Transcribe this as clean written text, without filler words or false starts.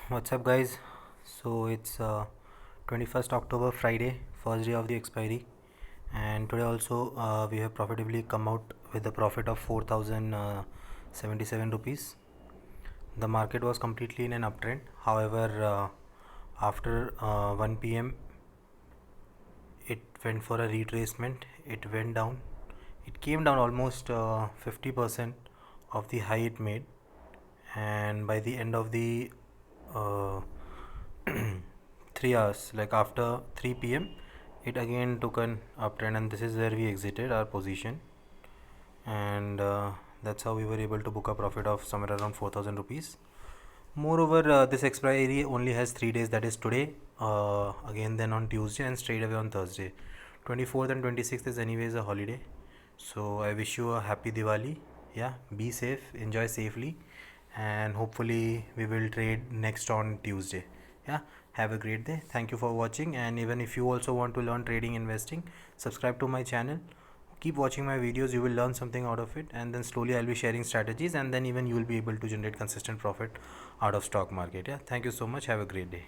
What's up, guys? So it's 21st October, Friday, first day of the expiry, and today also we have profitably come out with a profit of 4,077 rupees. The market was completely in an uptrend. However, after 1 p.m., it went for a retracement. It went down. It came down almost 50% of the high it made, and by the end of the uh, 3 hours, like after 3 p.m., it again took an uptrend, and this is where we exited our position, and that's how we were able to book a profit of somewhere around 4,000 rupees. Moreover, this expiry only has 3 days, that is today, again then on Tuesday, and straight away on Thursday. 24th and 26th is anyways a holiday. So I wish you a happy Diwali. Yeah, be safe, enjoy safely, and hopefully we will trade next on Tuesday. Yeah, have a great day. Thank you for watching, and even if you also want to learn trading investing, subscribe to my channel. Keep watching my videos, you will learn something out of it, and then slowly I'll be sharing strategies, and then even you will be able to generate consistent profit out of stock market. Yeah, thank you so much. Have a great day.